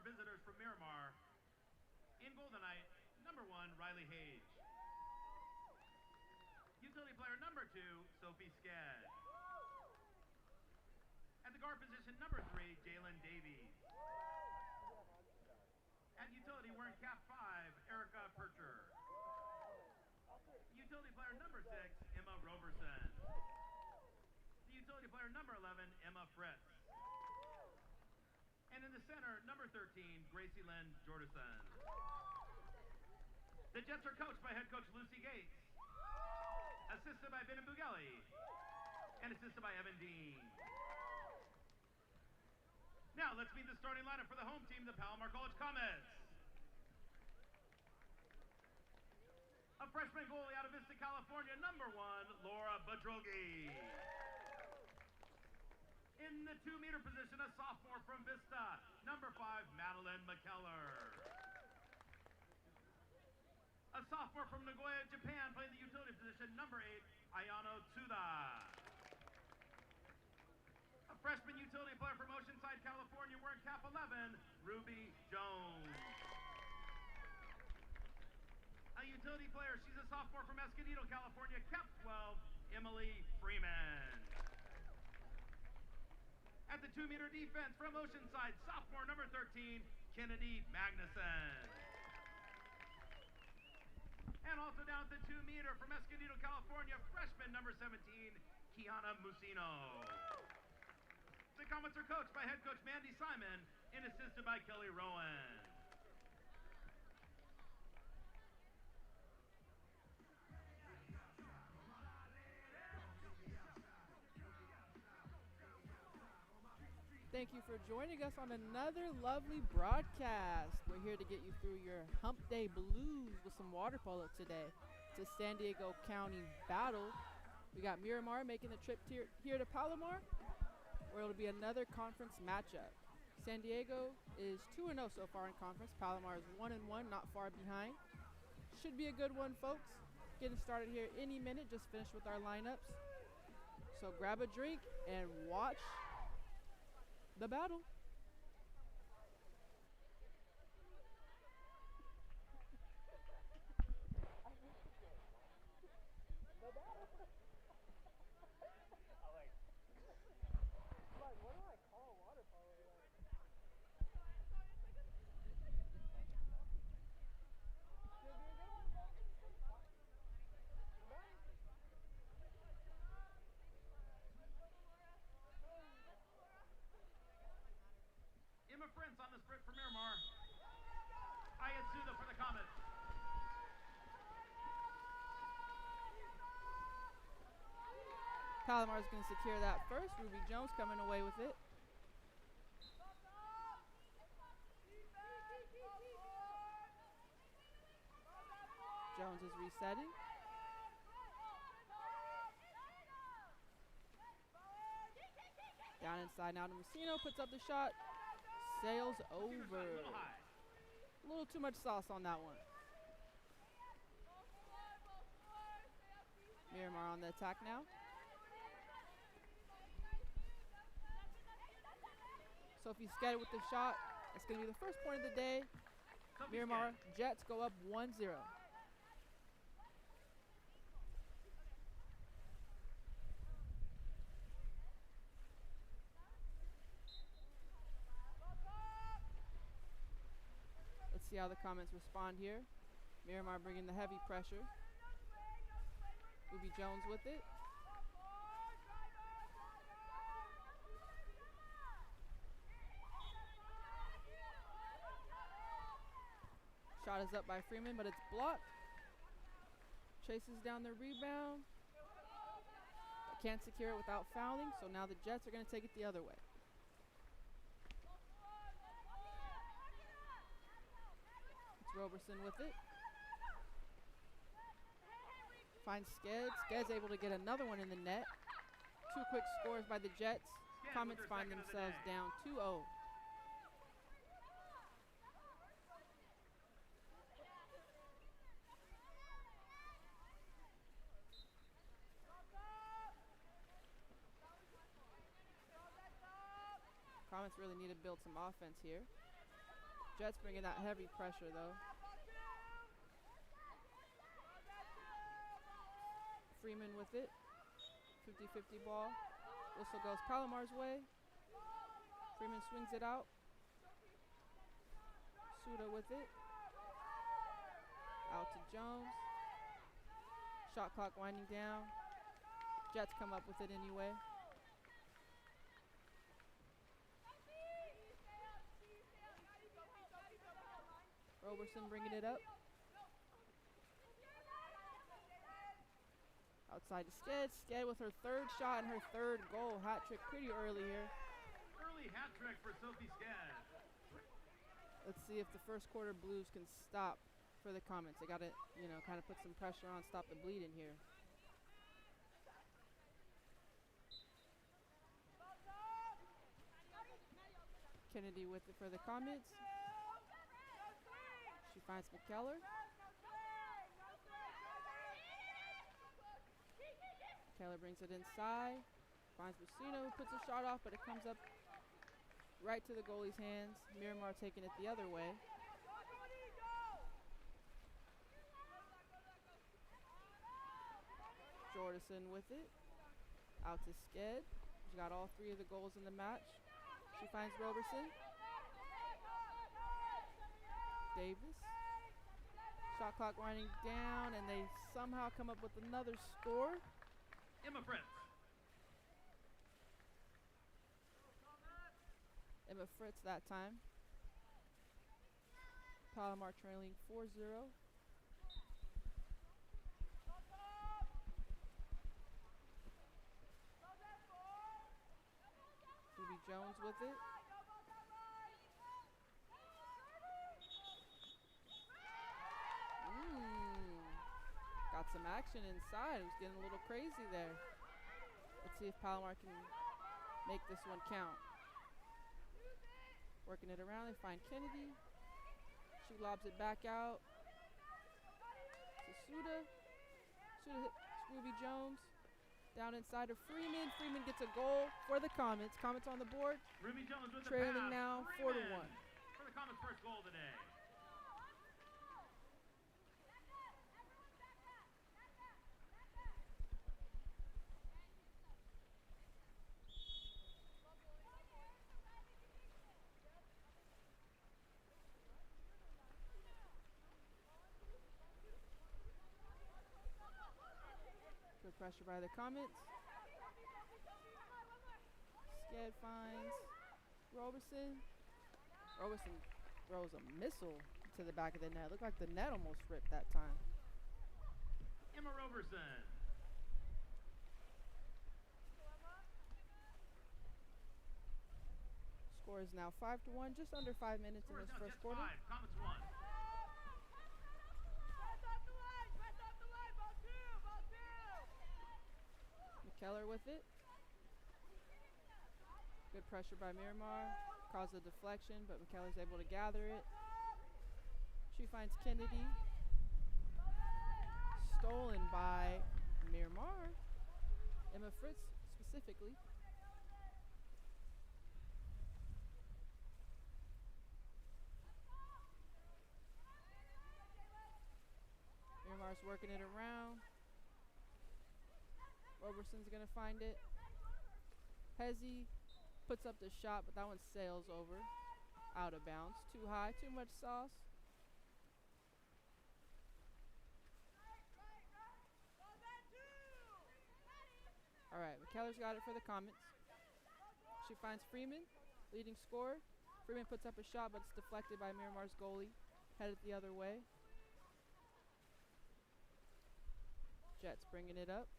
visitors from Miramar. In goal tonight, number 1, Riley Hage. Utility player number 2, Sophie Sked. At the guard position, number 3, Jalen Davies. At utility, wearing cap 5, Erica Percher. Utility player number 6, Emma Roberson. The utility player number 11, Emma Fritz. And in the center, number 13, Gracie Lynn Jordison. The Jets are coached by head coach Lucy Gates, assisted by Ben Bughelli, and assisted by Evan Dean. Now let's meet the starting lineup for the home team, the Palomar College Comets. A freshman goalie out of Vista, California, number 1, Laura Badrogi. In the 2-meter position, a sophomore from Vista, number 5, Madeline McKellar. A sophomore from Nagoya, Japan, playing the utility position, number 8, Ayano Tsuda. A freshman utility player from Oceanside, California, wearing cap 11, Ruby Jones. A utility player, she's a sophomore from Escondido, California, cap 12, Emily Freeman. At the 2-meter defense from Oceanside, sophomore number 13, Kennedy Magnuson. And also down at the 2-meter from Escondido, California, freshman number 17, Kiana Musino. The Comets are coached by head coach Mandy Simon and assisted by Kelly Rowan. Thank you for joining us on another lovely broadcast. We're here to get you through your Hump Day Blues with some water polo today. It's a San Diego County battle. We got Miramar making the trip here to Palomar, where it'll be another conference matchup. San Diego is 2-0 so far in conference. Palomar is 1-1, not far behind. Should be a good one, folks. Getting started here any minute. Just finished with our lineups. So grab a drink and watch the battle. Emma Prince on the sprint for Miramar. Ayatsuda for the Comets. Palomar is going to secure that first. Ruby Jones coming away with it. Jones is resetting. Down inside now to Musino, puts up the shot. Sails over. A little too much sauce on that one. Miramar on the attack now. Sophie Sked with the shot. It's going to be the first point of the day. Miramar Jets go up 1-0. Let's see how the Comets respond here. Miramar bringing the heavy pressure. Ruby Jones with it. Shot is up by Freeman, but it's blocked. Chases down the rebound. But can't secure it without fouling, so now the Jets are going to take it the other way. Roberson with it. Finds Sked. Sked's able to get another one in the net. 2 quick scores by the Jets. Comets find themselves down 2-0. Comets really need to build some offense here. Jets bringing that heavy pressure, though. Freeman with it. 50-50 ball. Whistle goes Palomar's way. Freeman swings it out. Suda with it. Out to Jones. Shot clock winding down. Jets come up with it anyway. Roberson bringing it up. Outside to Sked. Sked with her third shot and her third goal. Hat trick pretty early here. Early hat trick for Sophie Sked. Let's see if the first quarter Blues can stop for the Comets. They got to, kind of put some pressure on, stop the bleeding here. Kennedy with it for the Comets. She finds McKellar. McKellar brings it inside. Finds Lucino, who puts a shot off, but it comes up right to the goalie's hands. Miramar taking it the other way. Jordison with it. Out to Sked. She got all three of the goals in the match. She finds Roberson. Davis. Shot clock winding down, and they somehow come up with another score. Emma Fritz. Emma Fritz that time. Palomar trailing 4-0. Ruby Jones with it. Got some action inside. It was getting a little crazy there. Let's see if Palomar can make this one count. Working it around, they find Kennedy. She lobs it back out to Suda. Suda hits Ruby Jones. Down inside of Freeman. Freeman gets a goal for the Comets. Comets on the board. Ruby Jones with trailing the pass. now 4-1. For the Comets' first goal today. Good pressure by the Comets. Sked finds Roberson. Roberson throws a missile to the back of the net. Looked like the net almost ripped that time. Emma Roberson. Score is now 5-1, just under 5 minutes in this first quarter. Comets 1. McKellar with it. Good pressure by Miramar. Caused a deflection, but McKellar's able to gather it. She finds Kennedy. Stolen by Miramar. Emma Fritz specifically. Miramar's working it around. Roberson's going to find it. Hezzy puts up the shot, but that one sails over. Out of bounds. Too high, too much sauce. All right, McKellar's got it for the Comets. She finds Freeman, leading scorer. Freeman puts up a shot, but it's deflected by Miramar's goalie. Headed the other way. Jets bringing it up.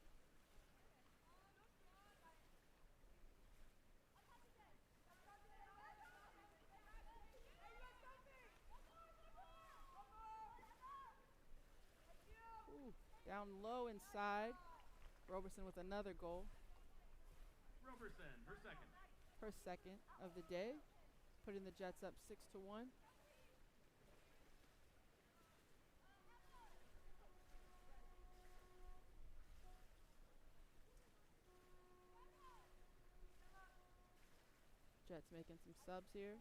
Down low inside. Roberson with another goal. Roberson, her second. Her second of the day. Putting the Jets up 6-1. Jets making some subs here.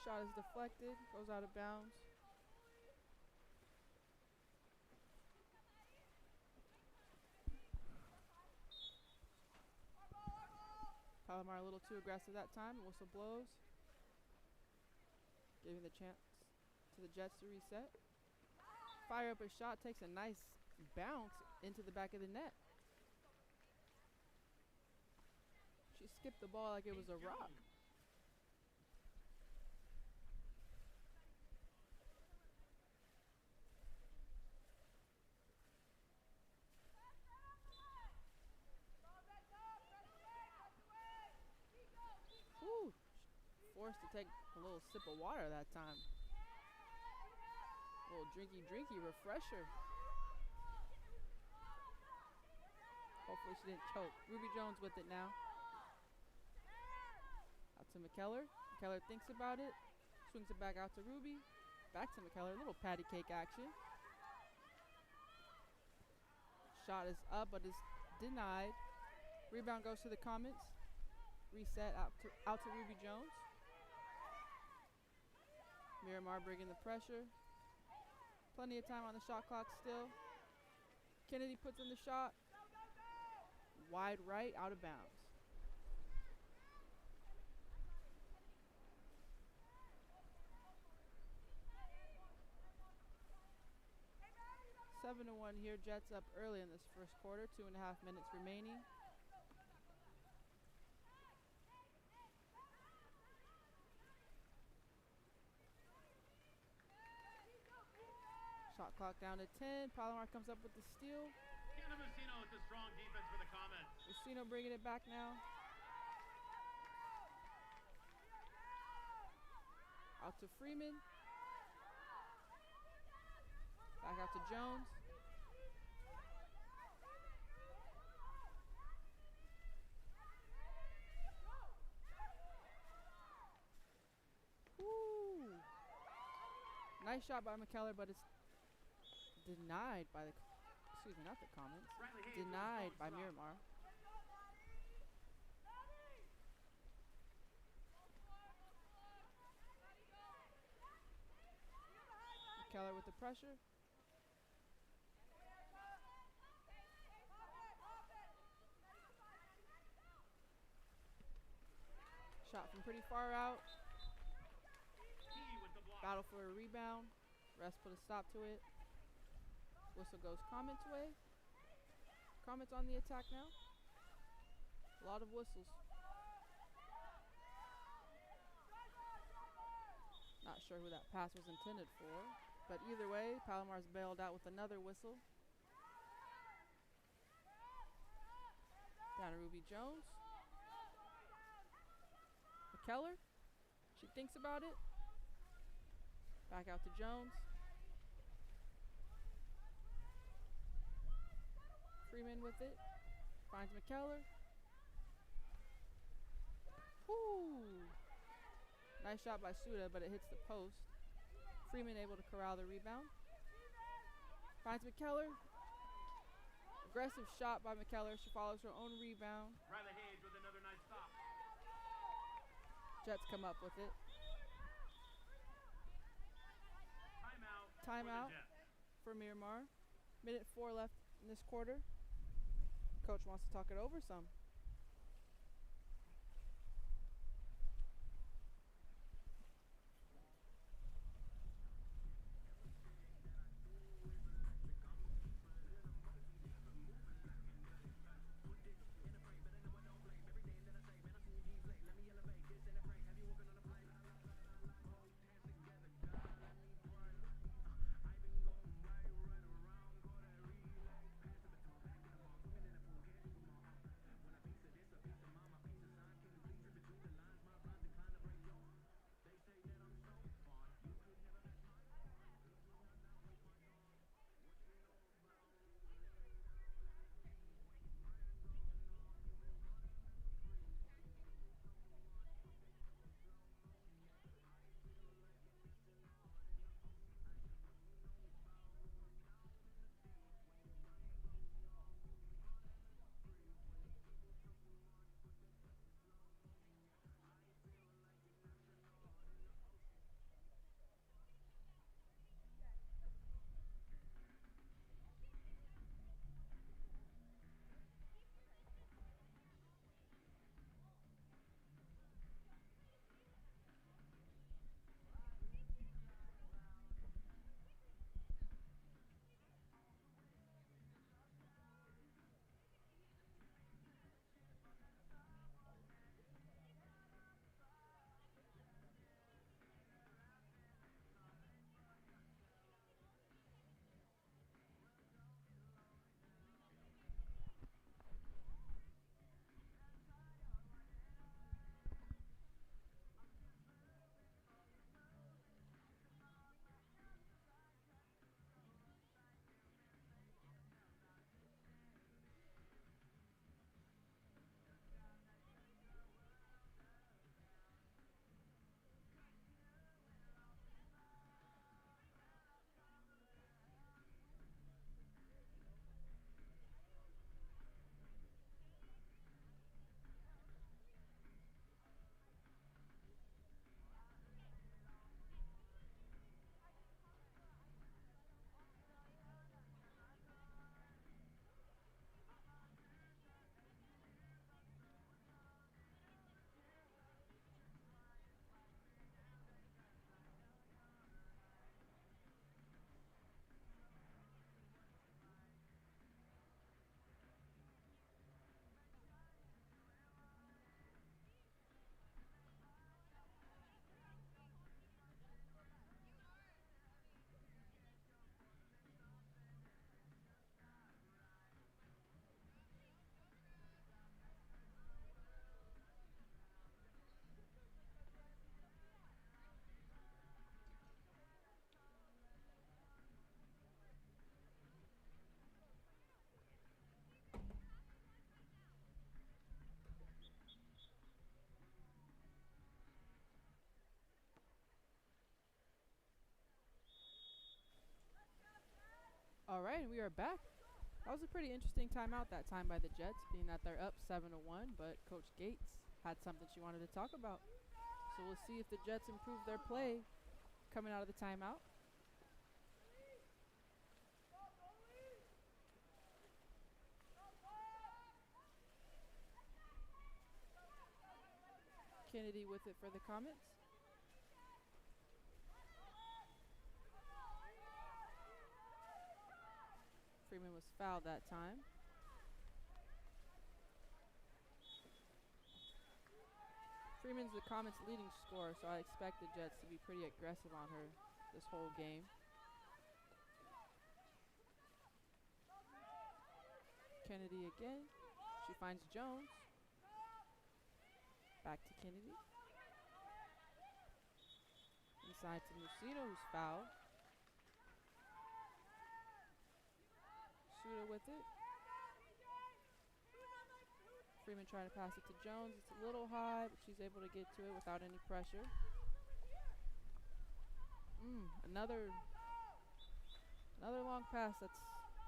Shot is deflected, goes out of bounds. Palomar a little too aggressive that time. Whistle blows, giving the chance to the Jets to reset. Fire up a shot, takes a nice bounce into the back of the net. She skipped the ball like it was a rock. Whew. Forced to take a little sip of water that time. A little drinky refresher. Hopefully she didn't choke. Ruby Jones with it now. Out to McKellar. McKellar thinks about it. Swings it back out to Ruby. Back to McKellar. Little patty cake action. Shot is up, but is denied. Rebound goes to the Comets. Reset out to Ruby Jones. Miramar bringing the pressure. Plenty of time on the shot clock still. Kennedy puts in the shot. Wide right, out of bounds. Seven to 1 here. Jets up early in this first quarter. 2.5 minutes remaining. Shot clock down to 10. Palomar comes up with the steal. Kiana Musino with the strong defense for the Comets. Musino bringing it back now. Out to Freeman. Back out to Jones. Woo. Nice shot by McKellar, but it's denied by the, excuse me, not the Comets. Denied by Miramar. McKellar with the pressure. Shot from pretty far out. Battle for a rebound. Refs put a stop to it. Whistle goes Comets way. Comets on the attack now. A lot of whistles. Not sure who that pass was intended for, but either way, Palomar's bailed out with another whistle. Down to Ruby Jones. McKellar. She thinks about it. Back out to Jones. Freeman with it. Finds McKellar. Woo! Nice shot by Suda, but it hits the post. Freeman able to corral the rebound. Finds McKellar. Aggressive shot by McKellar. She follows her own rebound. Riley Hayes with another nice stop. Jets come up with it. Timeout for Miramar. Minute 4 left in this quarter. Coach wants to talk it over some. All right, we are back. That was a pretty interesting timeout that time by the Jets, being that they're up 7-1, but Coach Gates had something she wanted to talk about. So we'll see if the Jets improve their play coming out of the timeout. Kennedy with it for the Comets. Freeman was fouled that time. Freeman's the Comets' leading scorer, so I expect the Jets to be pretty aggressive on her this whole game. Kennedy again. She finds Jones. Back to Kennedy. Inside to Musino, who's fouled. Suda with it. Freeman trying to pass it to Jones. It's a little high, but she's able to get to it without any pressure. Another long pass.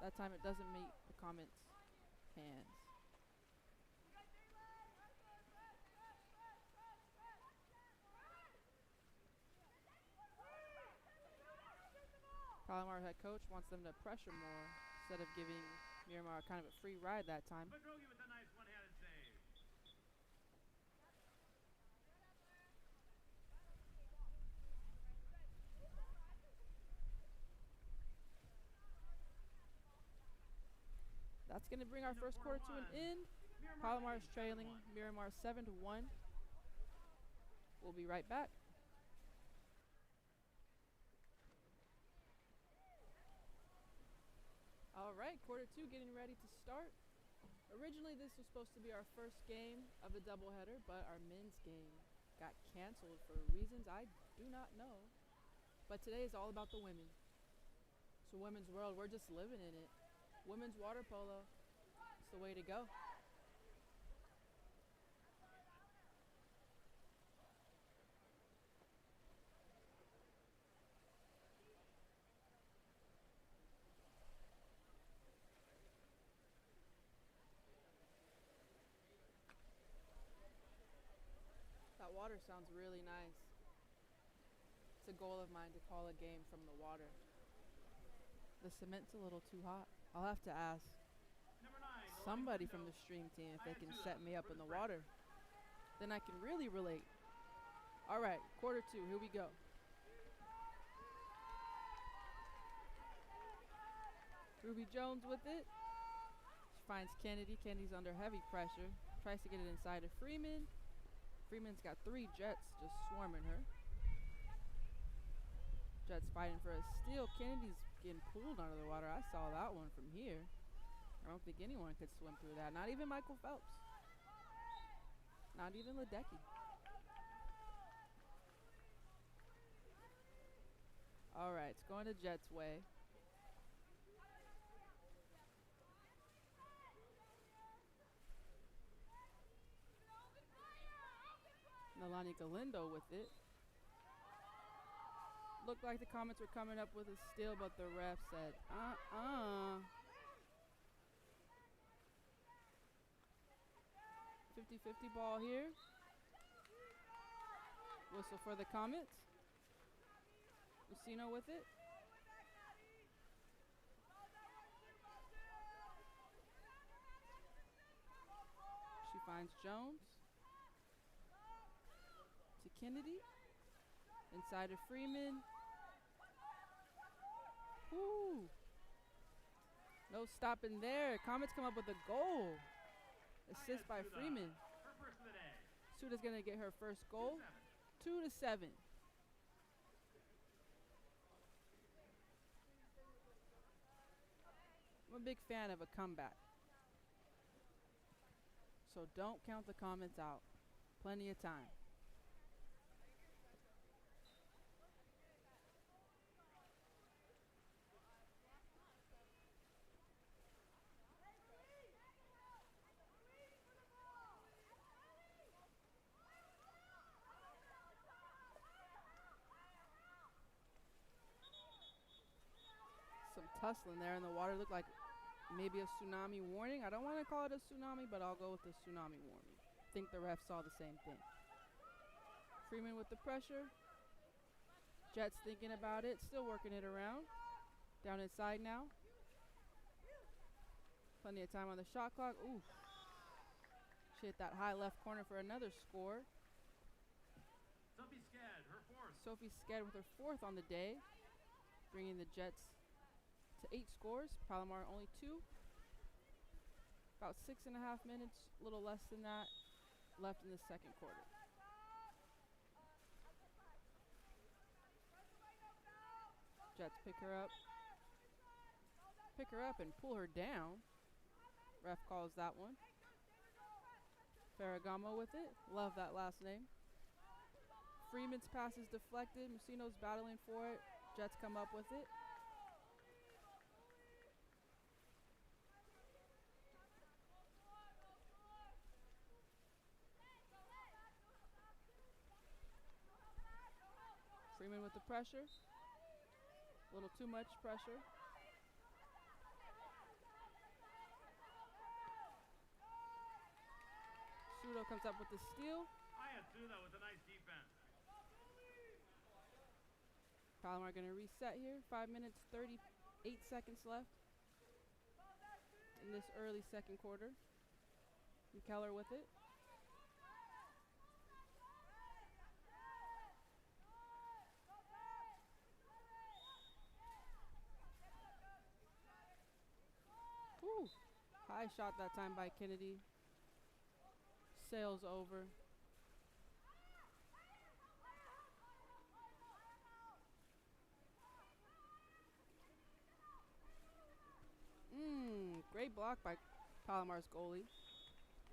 That time it doesn't meet the Comets' hands. Palomar head coach wants them to pressure more instead of giving Miramar kind of a free ride that time. Pedrogi with a nice one-handed save. That's going to bring our first quarter to an end. Palomar is trailing Miramar 7-1. We'll be right back. All right, quarter two getting ready to start. Originally, this was supposed to be our first game of the doubleheader, but our men's game got canceled for reasons I do not know. But today is all about the women. It's a women's world. We're just living in it. Women's water polo. It's the way to go. That water sounds really nice. It's a goal of mine to call a game from the water. The cement's a little too hot. I'll have to ask somebody from the stream team if they can set me up in the water. Then I can really relate. All right, quarter two, here we go. Ruby Jones with it. She finds Kennedy. Kennedy's under heavy pressure. Tries to get it inside of Freeman. Freeman's got 3 Jets just swarming her. Jets fighting for a steal. Kennedy's getting pulled under the water. I saw that one from here. I don't think anyone could swim through that. Not even Michael Phelps. Not even Ledecky. All right, it's going to Jets' way. Nalani Galindo with it. Looked like the Comets were coming up with a steal, but the ref said, 50-50 ball here. Whistle for the Comets. Lucino with it. She finds Jones. To Kennedy. Inside of Freeman. Woo. No stopping there. Comets come up with a goal. Assist by Freeman. Suda's going to get her first goal. 2-7. I'm a big fan of a comeback. So don't count the Comets out. Plenty of time. tussling there, and the water looked like maybe a tsunami warning. I don't want to call it a tsunami, but I'll go with the tsunami warning. I think the ref saw the same thing. Freeman with the pressure. Jets thinking about it, still working it around. Down inside now. Plenty of time on the shot clock. Ooh. She hit that high left corner for another score. Sophie Sked, her fourth. Sophie Sked with her fourth on the day, bringing the Jets to 8 scores. Palomar only 2. About 6.5 minutes, a little less than that, left in the second quarter. Jets pick her up and pull her down. Ref calls that one. Ferragamo with it. Love that last name. Freeman's pass is deflected. Musino's battling for it. Jets come up with it. Freeman with the pressure. A little too much pressure. Sudo comes up with the steal. Ayatsuda with a nice defense. Palomar going to reset here. 5 minutes, 38 seconds left in this early second quarter. McKellar with it. Whew. High shot that time by Kennedy. Sails over. Great block by Palomar's goalie.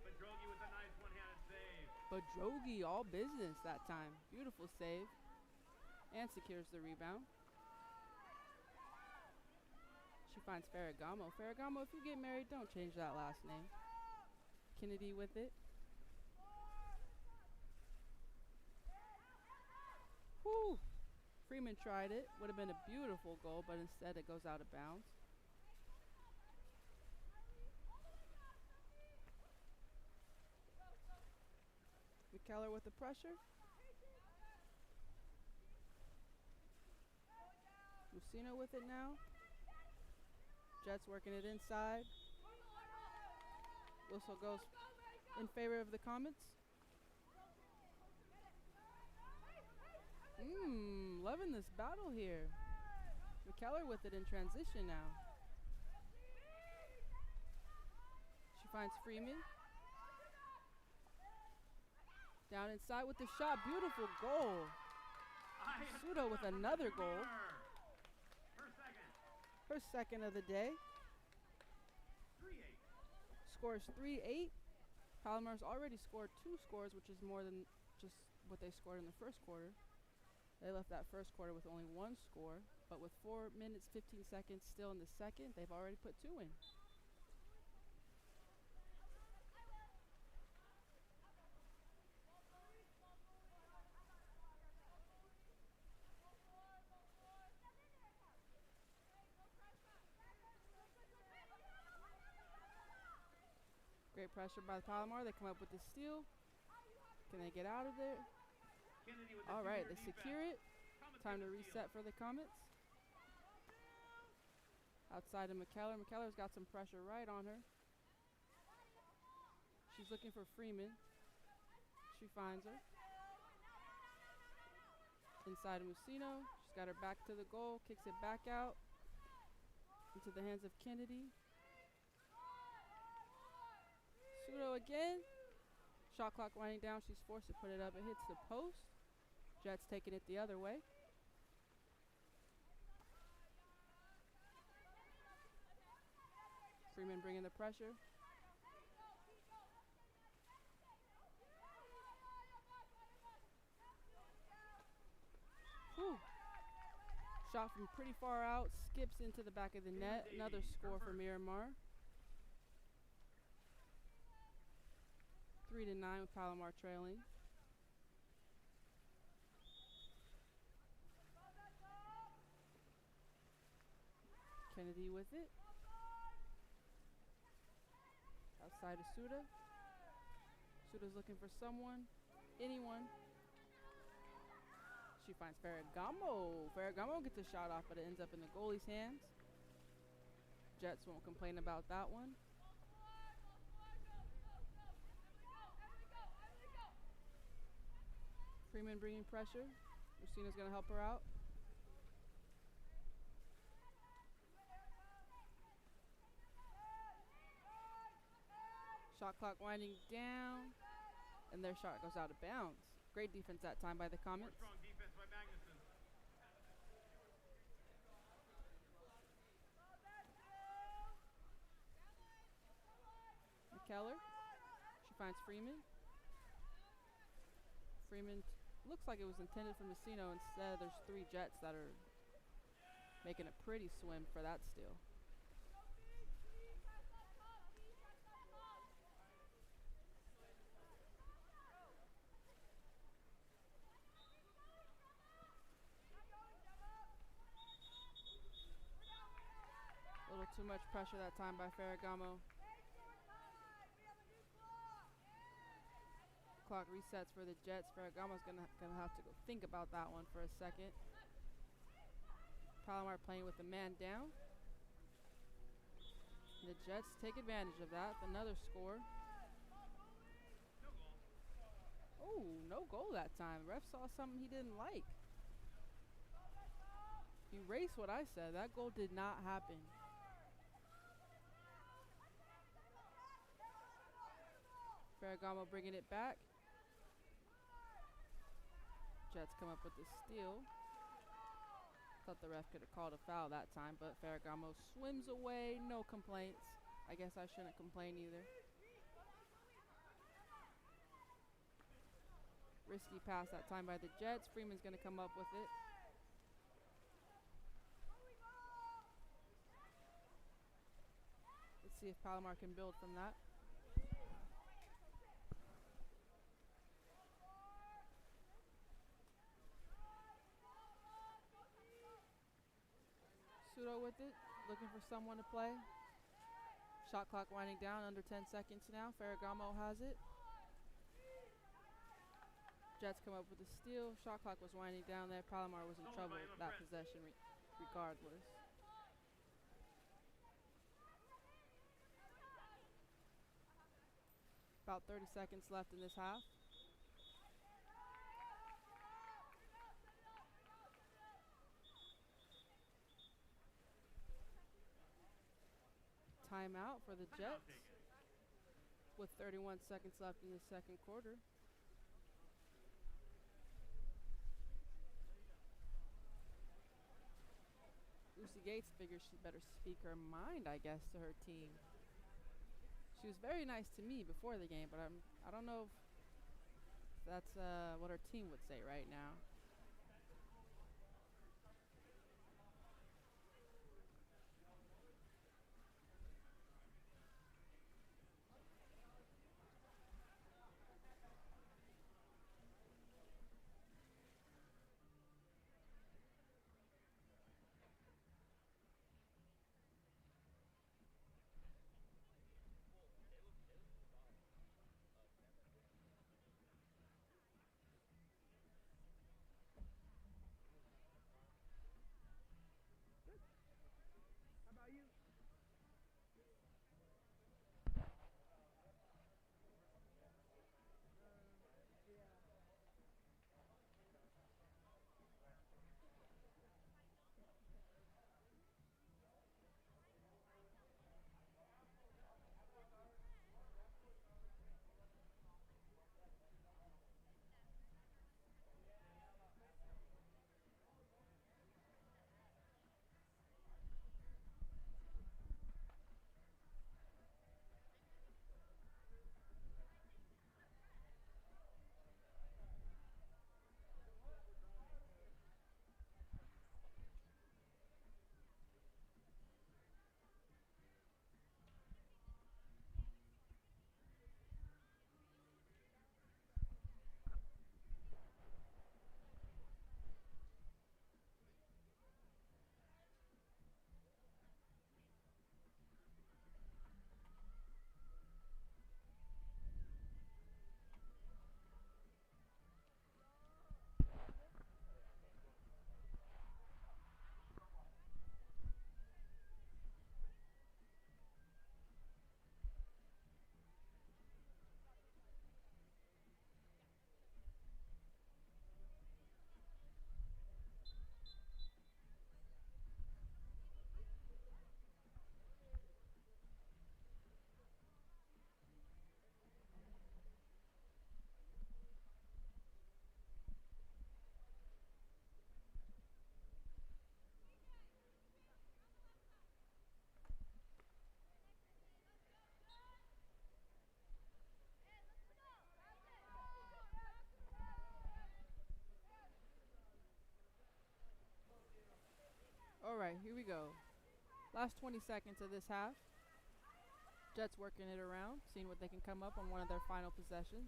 Badrogi with a nice one-handed save. Badrogi all business that time. Beautiful save. And secures the rebound. She finds Ferragamo. Ferragamo, if you get married, don't change that last name. Kennedy with it. Whew. Freeman tried it. Would have been a beautiful goal, but instead it goes out of bounds. McKellar with the pressure. Musino with it now. Jets working it inside. Whistle goes in favor of the Comets. Loving this battle here. McKellar with it in transition now. She finds Freeman. Down inside with the shot. Beautiful goal. Sudo with another goal. Her second of the day. 3-8. Scores 3-8. Palomar's already scored 2 scores, which is more than just what they scored in the first quarter. They left that first quarter with only 1 score, but with 4 minutes, 15 seconds still in the second, they've already put 2 in. Great pressure by the Palomar. They come up with the steal. Can they get out of there? All right, they secure it. Time to reset for the Comets. Outside of McKellar. McKellar's got some pressure right on her. She's looking for Freeman. She finds her. Inside of Musino. She's got her back to the goal. Kicks it back out into the hands of Kennedy. Sudo again. Shot clock winding down. She's forced to put it up. It hits the post. Jets taking it the other way. Freeman bringing the pressure. Whew. Shot from pretty far out. Skips into the back of the net. Another score for Miramar. 3-9 with Palomar trailing. Kennedy with it. Outside of Suda. Suda's looking for someone. Anyone. She finds Ferragamo. Ferragamo gets a shot off, but it ends up in the goalie's hands. Jets won't complain about that one. Freeman bringing pressure. Lucina's going to help her out. Shot clock winding down, and their shot goes out of bounds. Great defense that time by the Comets. Strong defense by Magnuson. McKellar. She finds Freeman. Freeman looks like it was intended for Messino. Instead, there's 3 Jets that are making a pretty swim for that steal. A little too much pressure that time by Ferragamo. Clock resets for the Jets. Ferragamo's gonna have to go think about that one for a second. Palomar playing with the man down. The Jets take advantage of that. Another score. Oh, no goal that time. Ref saw something he didn't like. Erase what I said. That goal did not happen. Ferragamo bringing it back. Jets come up with the steal. Thought the ref could have called a foul that time, but Ferragamo swims away. No complaints. I guess I shouldn't complain either. Risky pass that time by the Jets. Freeman's going to come up with it. Let's see if Palomar can build from that. Sudo with it, looking for someone to play. Shot clock winding down, under 10 seconds now. Ferragamo has it. Jets come up with a steal. Shot clock was winding down there. Palomar was in trouble with that possession regardless. About 30 seconds left in this half. Timeout for the Jets with 31 seconds left in the second quarter. Lucy Gates figures she better speak her mind, I guess, to her team. She was very nice to me before the game, but I don't know if that's what her team would say right now. All right, here we go. Last 20 seconds of this half. Jets working it around, seeing what they can come up on one of their final possessions.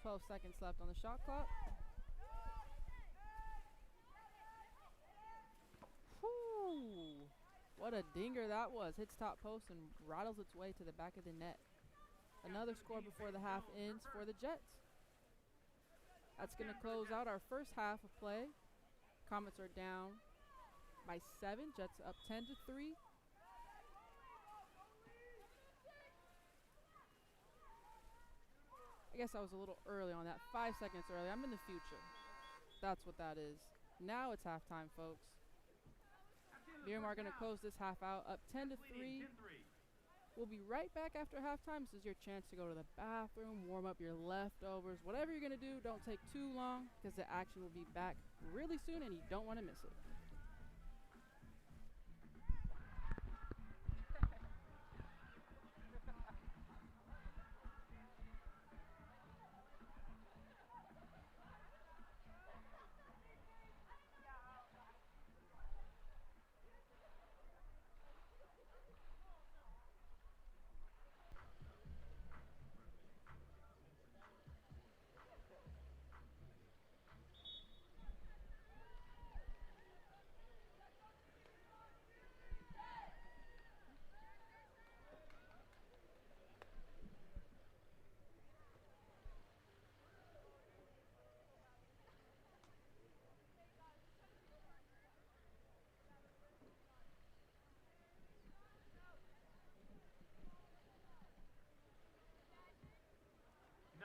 12 seconds left on the shot clock. Whew. What a dinger that was. Hits top post and rattles its way to the back of the net. Another score before the half ends for the Jets. That's going to close out our first half of play. Comets are down by 7. Jets up 10-3. I guess I was a little early on that. 5 seconds early. I'm in the future. That's what that is. Now it's halftime, folks. Miramar going to close this half out, up 10-3. We'll be right back after halftime. This is your chance to go to the bathroom, warm up your leftovers. Whatever you're going to do, don't take too long because the action will be back really soon and you don't want to miss it.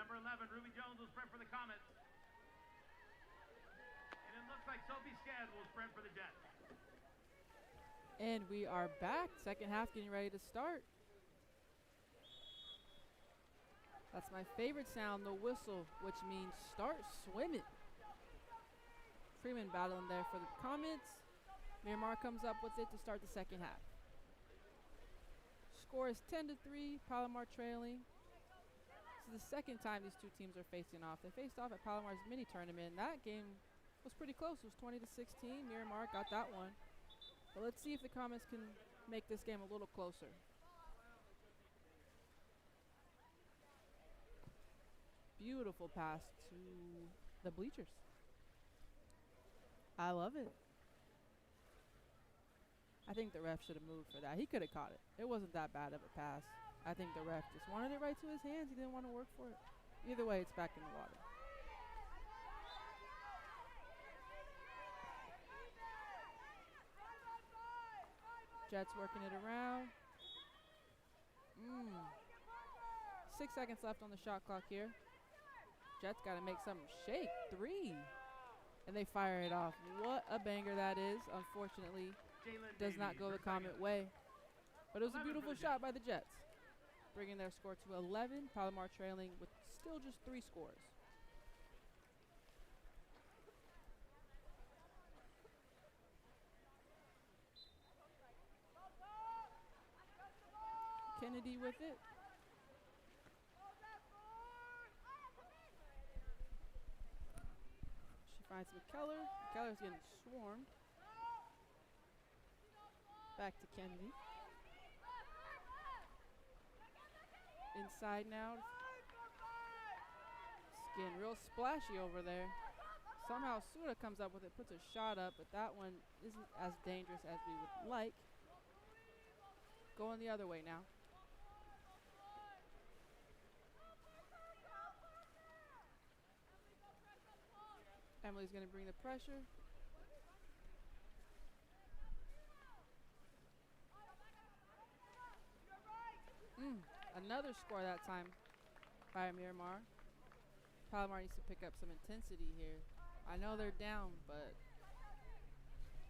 Number 11, Ruby Jones will sprint for the Comets. And it looks like Sophie Sked will sprint for the Jets. And we are back. Second half getting ready to start. That's my favorite sound, the whistle, which means start swimming. Freeman battling there for the Comets. Miramar comes up with it to start the second half. Score is 10-3, Palomar trailing. This is the second time these two teams are facing off. They faced off at Palomar's mini tournament, and that game was pretty close. It was 20-16. Miramar got that one. But let's see if the Comets can make this game a little closer. Beautiful pass to the bleachers. I love it. I think the ref should have moved for that. He could have caught it. It wasn't that bad of a pass. I think the ref just wanted it right to his hands. He didn't want to work for it. Either way, it's back in the water. Jets working it around. 6 seconds left on the shot clock here. Jets got to make something shake. 3. And they fire it off. What a banger that is. Unfortunately, does not go the Comet way. But it was a beautiful shot by the Jets, bringing their score to 11. Palomar trailing with still just 3 scores. Kennedy with it. She finds McKellar. McKellar's getting swarmed. Back to Kennedy. Inside now. It's getting real splashy over there. Somehow Suda comes up with it, puts a shot up, but that one isn't as dangerous as we would like. Going the other way now. Emily's going to bring the pressure. Another score that time by Miramar. Palomar needs to pick up some intensity here. I know they're down, but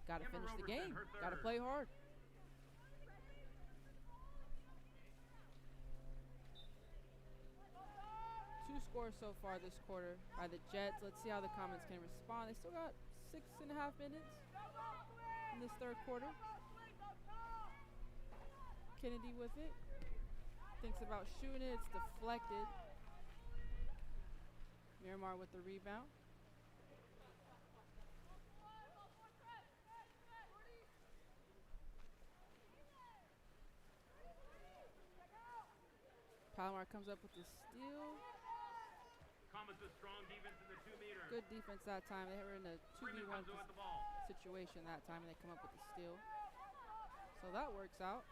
got to finish the game. Got to play hard. Two scores so far this quarter by the Jets. Let's see how the Comets can respond. They still got 6.5 minutes in this third quarter. Kennedy with it. Thinks about shooting it. It's deflected. Miramar with the rebound. Palomar comes up with the steal. Comets with strong defense in the 2 meter. Good defense that time. They were in a 2v1 comes with the ball. situation that time, and they come up with the steal. So that works out.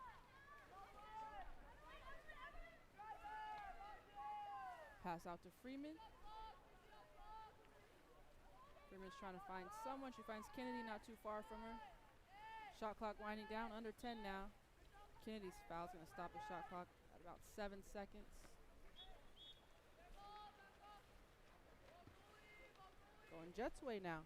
Pass out to Freeman. Freeman's trying to find someone. She finds Kennedy not too far from her. Shot clock winding down, under 10 now. Kennedy's foul is going to stop the shot clock at about 7 seconds. Going Jets' way now.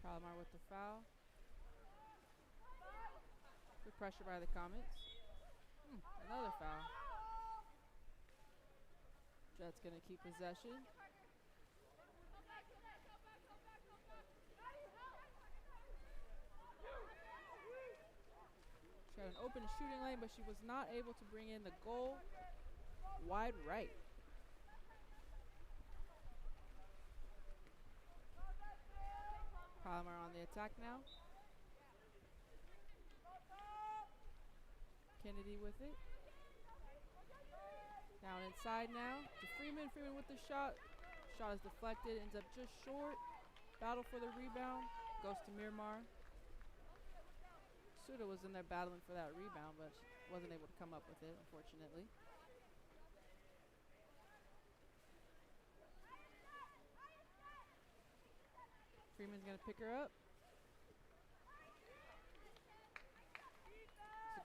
Palomar with the foul. Good pressure by the Comets. Another foul. Jets going to keep possession. She had an open shooting lane, but she was not able to bring in the goal. Wide right. Palomar on the attack now. Kennedy with it. Down inside now to Freeman. Freeman with the shot. Shot is deflected, ends up just short. Battle for the rebound. Goes to Miramar. Suda was in there battling for that rebound, but she wasn't able to come up with it, unfortunately. Freeman's going to pick her up. It's a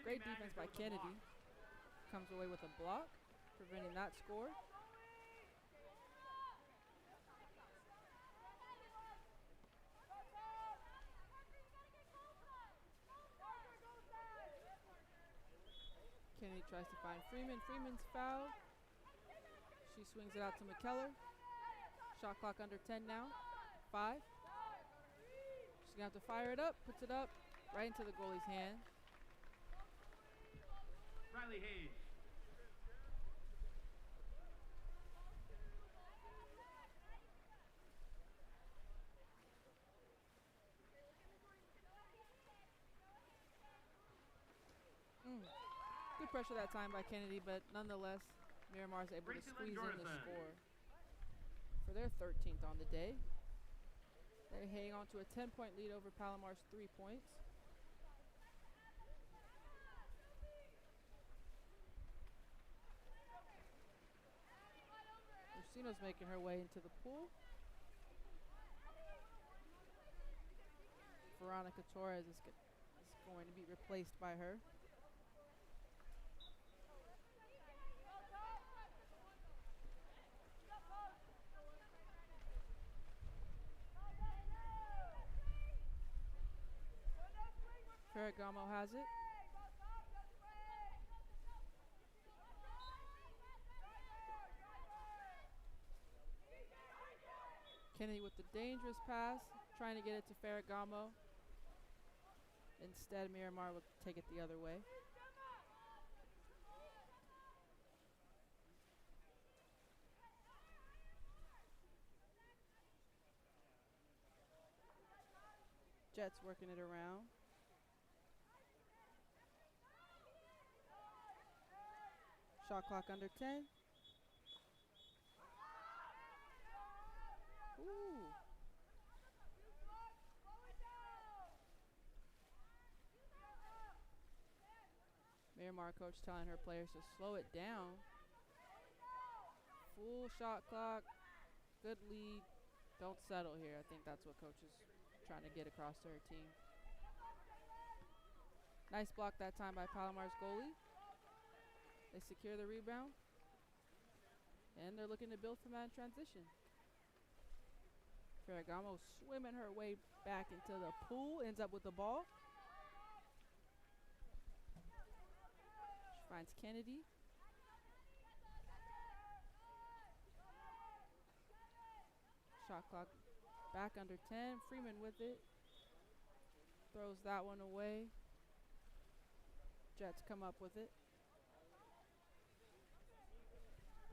great defense by Kennedy. Comes away with a block, preventing that score. Kennedy tries to find Freeman. Freeman's fouled. She swings it out to McKellar. Shot clock under 10 now. 5. She's going to have to fire it up. Puts it up right into the goalie's hand. Riley Hayes. Good pressure that time by Kennedy, but nonetheless, Miramar's able to squeeze in the score for their 13th on the day. They hang on to a 10-point lead over Palomar's 3 points. Lucino's making her way into the pool. Veronica Torres is going to be replaced by her. Ferragamo has it. Kennedy with the dangerous pass, trying to get it to Ferragamo. Instead, Miramar will take it the other way. Jets working it around. Shot clock under 10. Ooh. Miramar coach telling her players to slow it down. Full shot clock. Good lead. Don't settle here. I think that's what coach is trying to get across to her team. Nice block that time by Palomar's goalie. They secure the rebound. And they're looking to build from that transition. Ferragamo swimming her way back into the pool. Ends up with the ball. She finds Kennedy. Shot clock back under 10. Freeman with it. Throws that one away. Jets come up with it.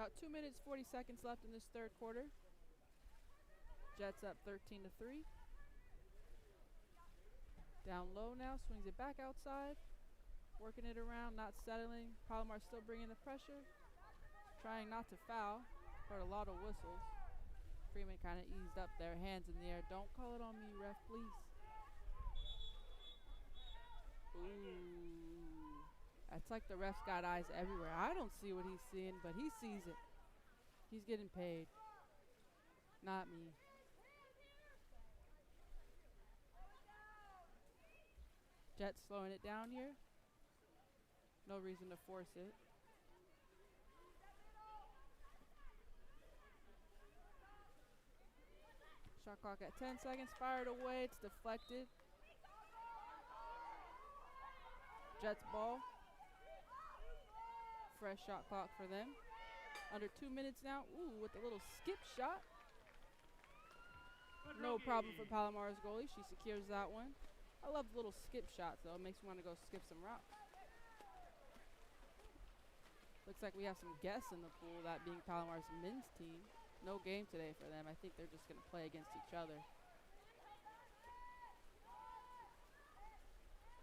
About 2 minutes, 40 seconds left in this third quarter. Jets up 13-3. Down low now, swings it back outside. Working it around, not settling. Palomar still bringing the pressure. Trying not to foul. Heard a lot of whistles. Freeman kind of eased up there, hands in the air. Don't call it on me, ref, please. Ooh. That's like the ref's got eyes everywhere. I don't see what he's seeing, but he sees it. He's getting paid. Not me. Jets slowing it down here. No reason to force it. Shot clock at 10 seconds. Fired away. It's deflected. Jets ball. Fresh shot clock for them. Under 2 minutes now. Ooh, with a little skip shot. No problem for Palomar's goalie. She secures that one. I love the little skip shots, though. It makes me want to go skip some routes. Looks like we have some guests in the pool, that being Palomar's men's team. No game today for them. I think they're just going to play against each other.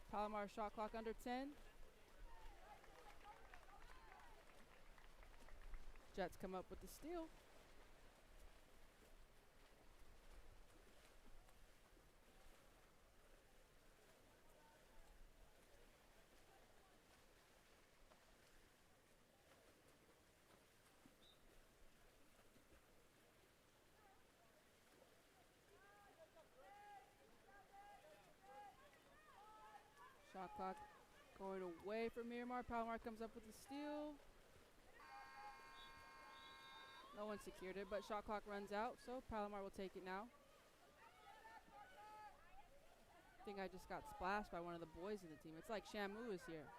Palomar shot clock under 10. Jets come up with the steal. Shot clock going away from Miramar. Palomar comes up with the steal. No one secured it, but shot clock runs out, so Palomar will take it now. I think I just got splashed by one of the boys in the team. It's like Shamu is here.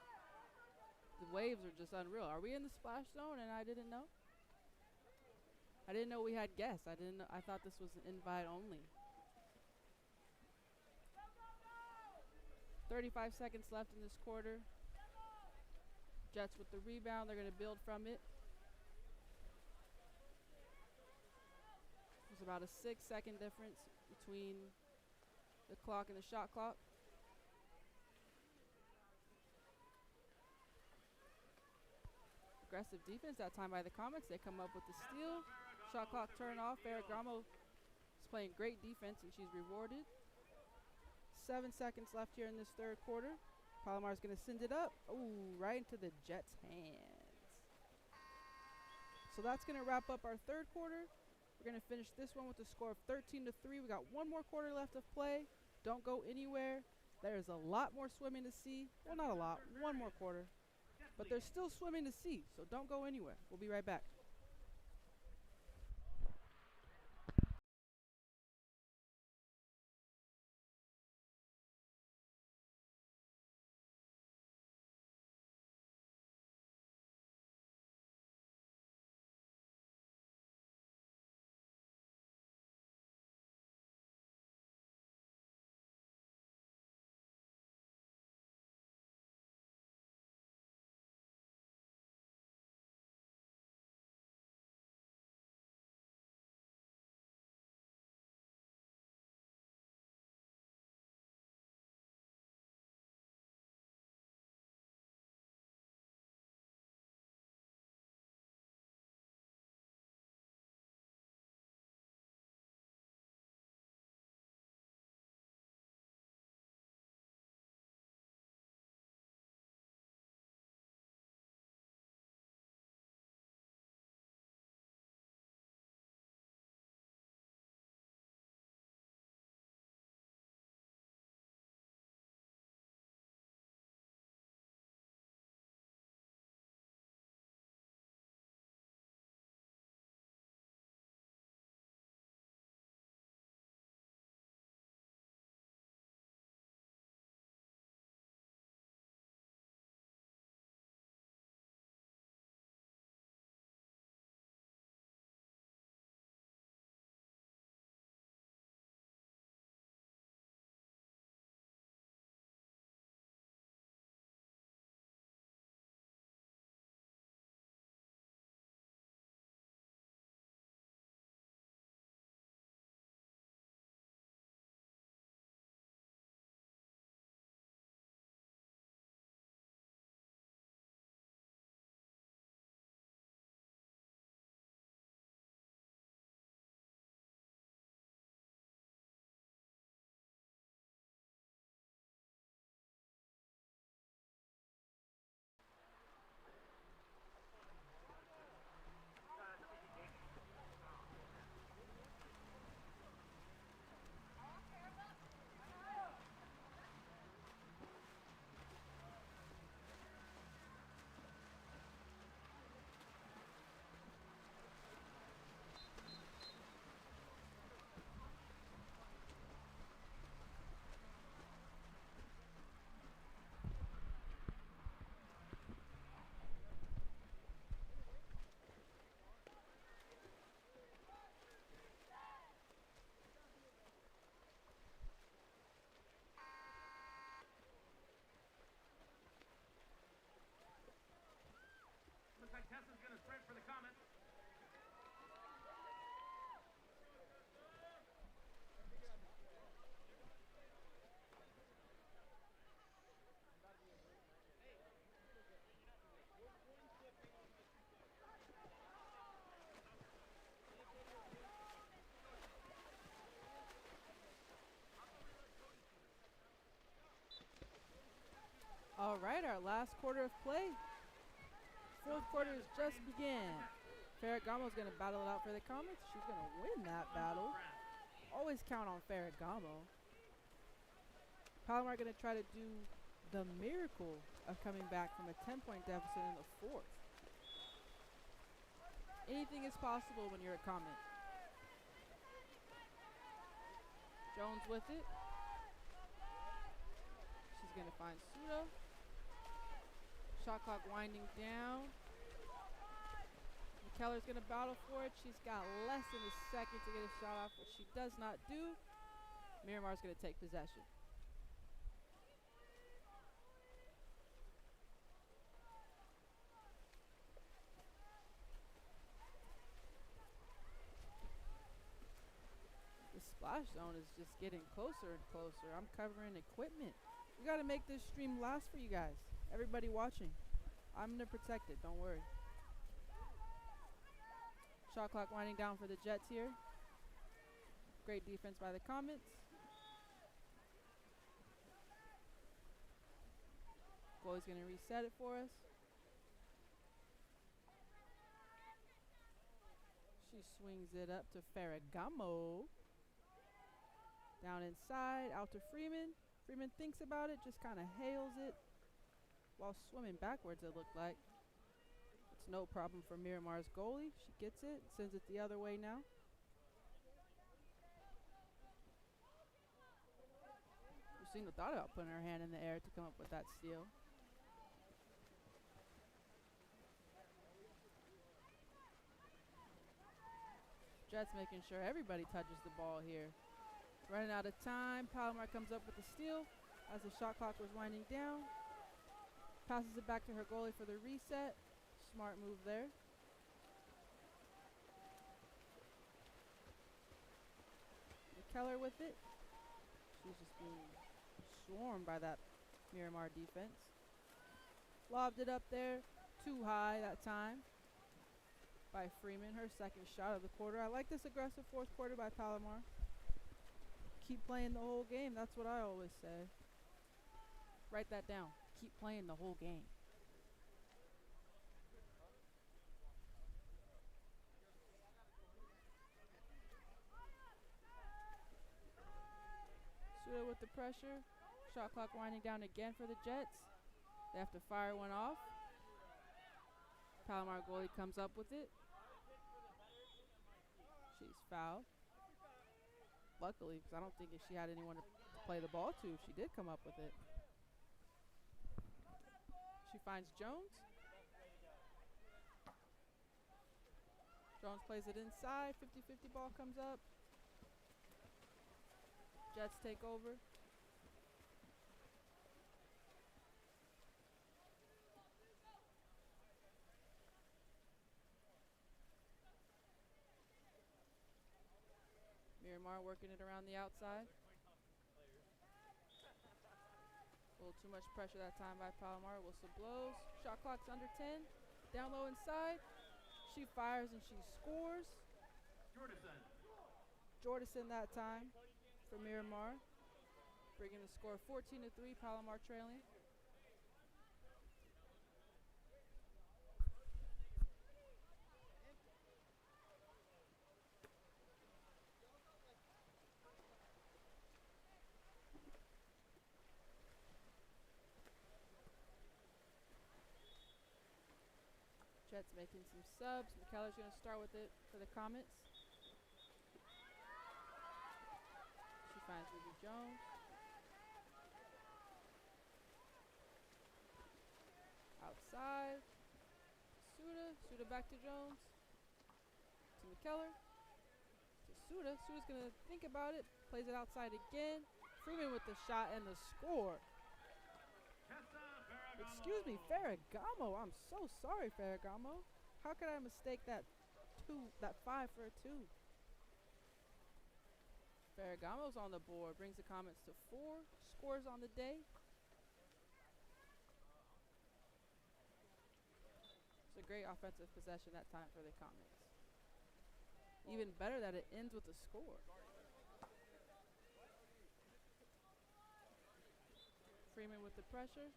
The waves are just unreal. Are we in the splash zone and I didn't know? I didn't know we had guests. I thought this was an invite only. 35 seconds left in this quarter. Jets with the rebound. They're going to build from it. There's about a 6-second difference between the clock and the shot clock. Aggressive defense that time by the Comets. They come up with the steal. Shot clock turn off. Ferragamo is playing great defense and she's rewarded. 7 seconds left here in this third quarter. Palomar's going to send it up. Ooh, right into the Jets' hands. So that's going to wrap up our third quarter. We're going to finish this one with a score of 13-3. We got one more quarter left of play. Don't go anywhere. There's a lot more swimming to see. Well, not a lot. One more quarter. But there's still swimming to see, so don't go anywhere. We'll be right back. All right, our last quarter of play. Fourth quarter has just began. Ferragamo's going to battle it out for the Comets. She's going to win that battle. Always count on Ferragamo. Palomar going to try to do the miracle of coming back from a 10-point deficit in the fourth. Anything is possible when you're a Comet. Jones with it. She's going to find Suda. Shot clock winding down. McKellar's going to battle for it. She's got less than a second to get a shot off, which she does not do. Miramar's going to take possession. The splash zone is just getting closer and closer. I'm covering equipment. We got to make this stream last for you guys. Everybody watching. I'm going to protect it. Don't worry. Shot clock winding down for the Jets here. Great defense by the Comets. Goalie's going to reset it for us. She swings it up to Ferragamo. Down inside, out to Freeman. Freeman thinks about it, just kind of hails it while swimming backwards, it looked like. It's no problem for Miramar's goalie. She gets it, sends it the other way now. Lucina thought about putting her hand in the air to come up with that steal. Jets making sure everybody touches the ball here. Running out of time. Palomar comes up with the steal as the shot clock was winding down. Passes it back to her goalie for the reset. Smart move there. McKellar with it. She's just being swarmed by that Miramar defense. Lobbed it up there. Too high that time by Freeman. Her second shot of the quarter. I like this aggressive fourth quarter by Palomar. Keep playing the whole game. That's what I always say. Write that down. Keep playing the whole game. Suda with the pressure. Shot clock winding down again for the Jets. They have to fire one off. Palomar goalie comes up with it. She's fouled. Luckily, because I don't think if she had anyone to play the ball to, she did come up with it. She finds Jones. Jones plays it inside. 50-50 ball comes up. Jets take over. Miramar working it around the outside. A little too much pressure that time by Palomar. Whistle blows. Shot clock's under 10. Down low inside. She fires and she scores. Jordison that time for Miramar. Bringing the score 14-3. Palomar trailing. Jets making some subs. McKellar's going to start with it for the Comets. She finds Ruby Jones. Outside. Suda. Suda back to Jones. To McKellar. To Suda. Suda's going to think about it. Plays it outside again. Freeman with the shot and the score. Excuse me, Ferragamo. I'm so sorry, Ferragamo. How could I mistake that 5 for a 2? Ferragamo's on the board. Brings the Comets to 4. Scores on the day. It's a great offensive possession that time for the Comets. Even better that it ends with a score. Freeman with the pressure.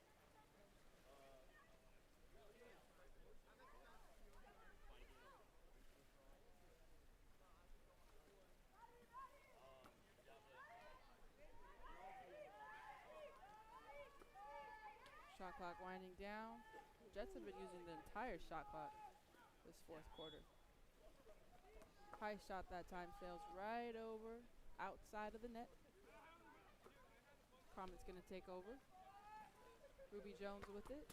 clock winding down. Jets have been using the entire shot clock this fourth quarter. High shot that time sails right over outside of the net. Comet's going to take over. Ruby Jones with it.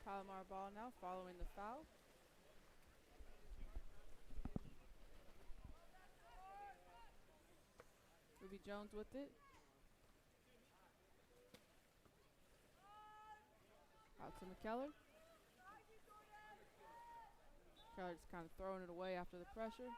Palomar ball now following the foul. Ruby Jones with it. Out to McKellar. McKellar just kind of throwing it away after the pressure.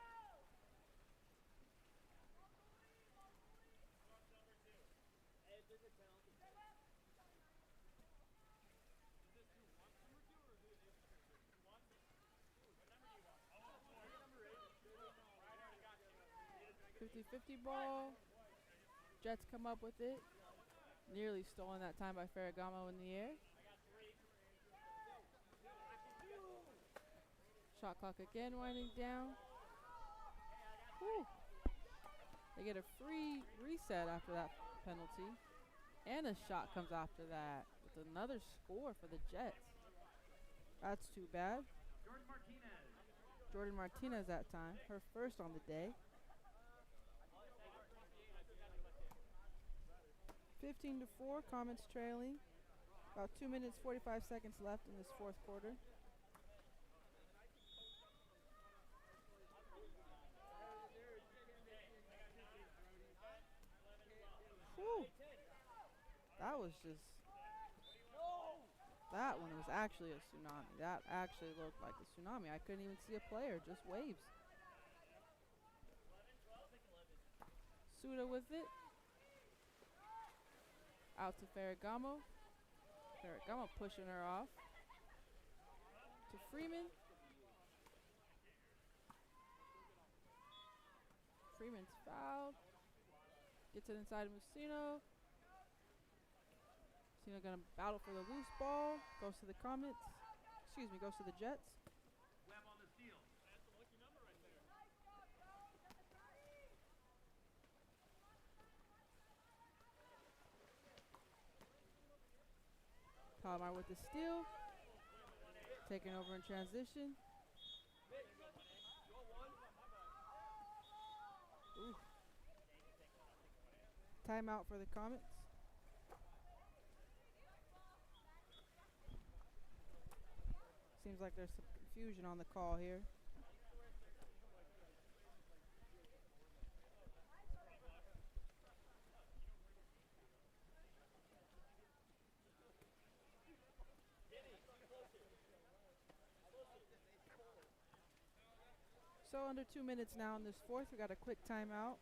.50 ball. Jets come up with it. Nearly stolen that time by Ferragamo in the air. Shot clock again winding down. Whew. They get a free reset after that penalty. And a shot comes after that with another score for the Jets. That's too bad. Jordan Martinez that time, her first on the day. 15-4, Comets trailing. About 2 minutes, 45 seconds left in this fourth quarter. Whew. That was just... That one was actually a tsunami. That actually looked like a tsunami. I couldn't even see a player, just waves. Suda with it. Out to Ferragamo. Ferragamo pushing her off. To Freeman. Freeman's fouled. Gets it inside of Musino. Musino gonna battle for the loose ball. Goes to the Comets. Excuse me, goes to the Jets. Webb on the steal. Palomar with the steal. Taking over in transition. Ooh. Timeout for the Comets. Seems like there's some confusion on the call here. So under 2 minutes now in this fourth. We got a quick timeout.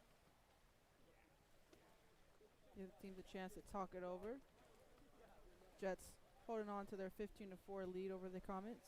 Give the teams a chance to talk it over. Jets holding on to their 15-4 lead over the Comets.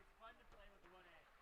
It's fun to play with the 1A.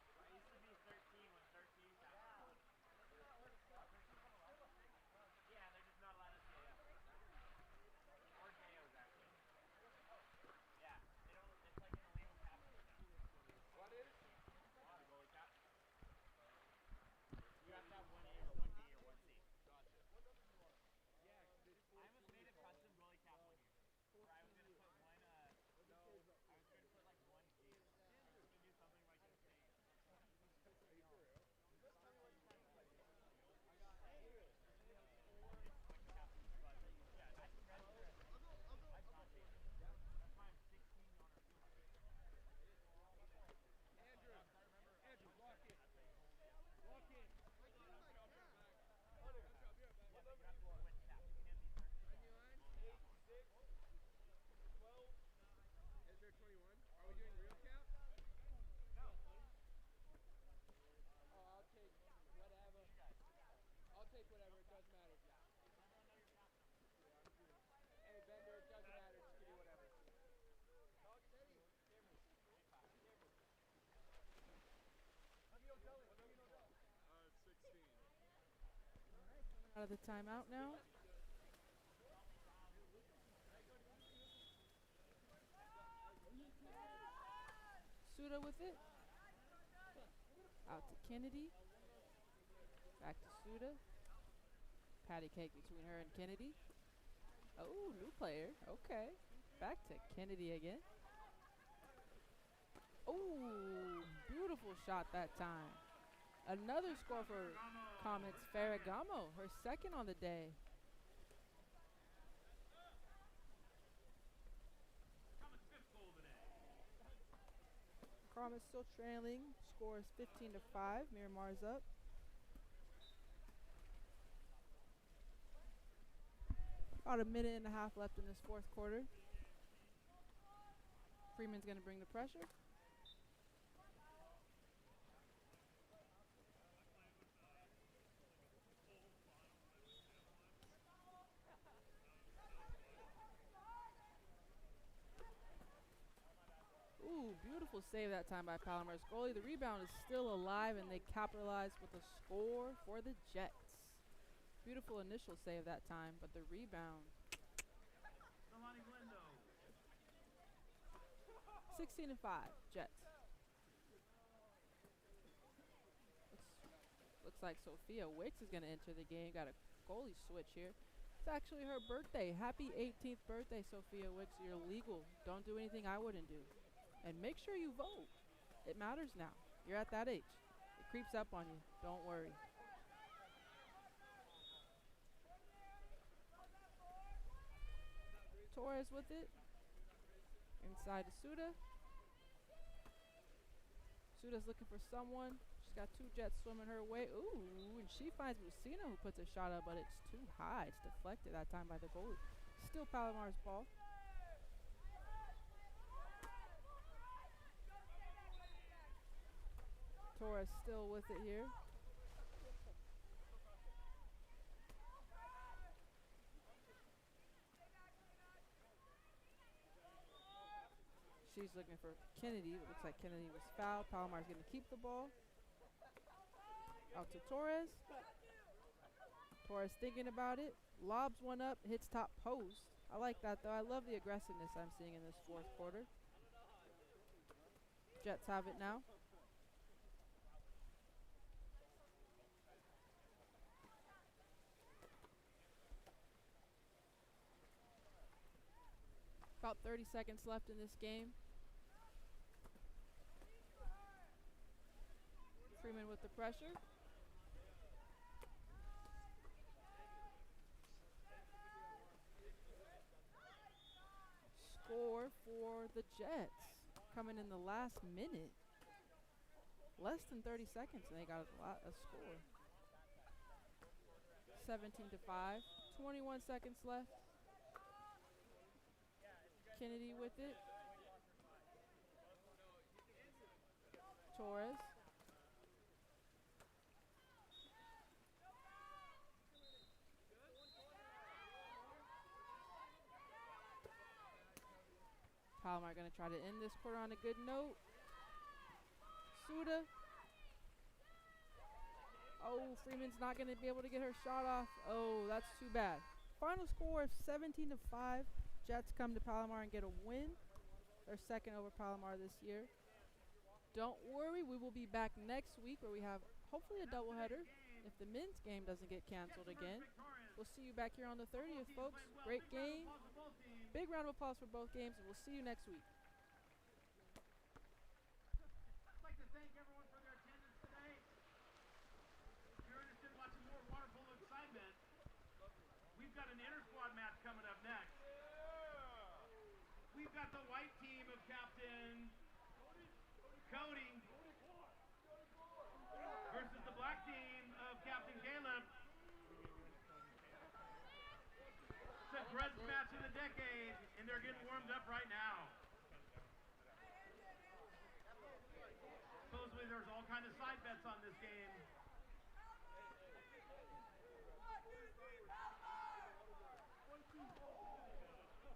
Out of the timeout now. Suda with it. Out to Kennedy. Back to Suda. Patty cake between her and Kennedy. Oh, new player. Okay. Back to Kennedy again. Oh, beautiful shot that time. Another score for Comets Ferragamo, her second on the day. Comets still trailing. Score is 15-5. Miramar's up. About a minute and a half left in this fourth quarter. Freeman's going to bring the pressure. Ooh, beautiful save that time by Palomar's goalie. The rebound is still alive, and they capitalize with a score for the Jets. Beautiful initial save that time, but the rebound. 16-5, Jets. Looks like Sophia Wicks is going to enter the game. Got a goalie switch here. It's actually her birthday. Happy 18th birthday, Sophia Wicks. You're legal. Don't do anything I wouldn't do. And make sure you vote. It matters now. You're at that age. It creeps up on you. Don't worry. Torres with it. Inside to Suda. Suda's looking for someone. She's got two Jets swimming her way. Ooh, and she finds Musina, who puts a shot up, but it's too high. It's deflected that time by the goalie. Still Palomar's ball. Torres still with it here. She's looking for Kennedy. It looks like Kennedy was fouled. Palomar's going to keep the ball. Out to Torres. Torres thinking about it. Lobs one up, hits top post. I like that, though. I love the aggressiveness I'm seeing in this fourth quarter. Jets have it now. About 30 seconds left in this game. Freeman with the pressure. Score for the Jets. Coming in the last minute. Less than 30 seconds and they got a score. 17-5. 21 seconds left. Kennedy with it. Torres. Palomar going to try to end this quarter on a good note. Suda. Oh, Freeman's not going to be able to get her shot off. Oh, that's too bad. Final score of 17-5. Jets come to Palomar and get a win. Their second over Palomar this year. Don't worry, we will be back next week where we have hopefully a doubleheader if the men's game doesn't get canceled again. We'll see you back here on the 30th, folks. Great game. Big round of applause for both games, and we'll see you next week. I'd like to thank everyone for their attendance today. If you're interested in watching more water polo excitement, we've got an inter-squad match coming up next. We've got the white team of Captain Cody versus the black team of Captain Caleb. It's a dread match of the decade, and they're getting warmed up right now. there's all kind of side bets on this game.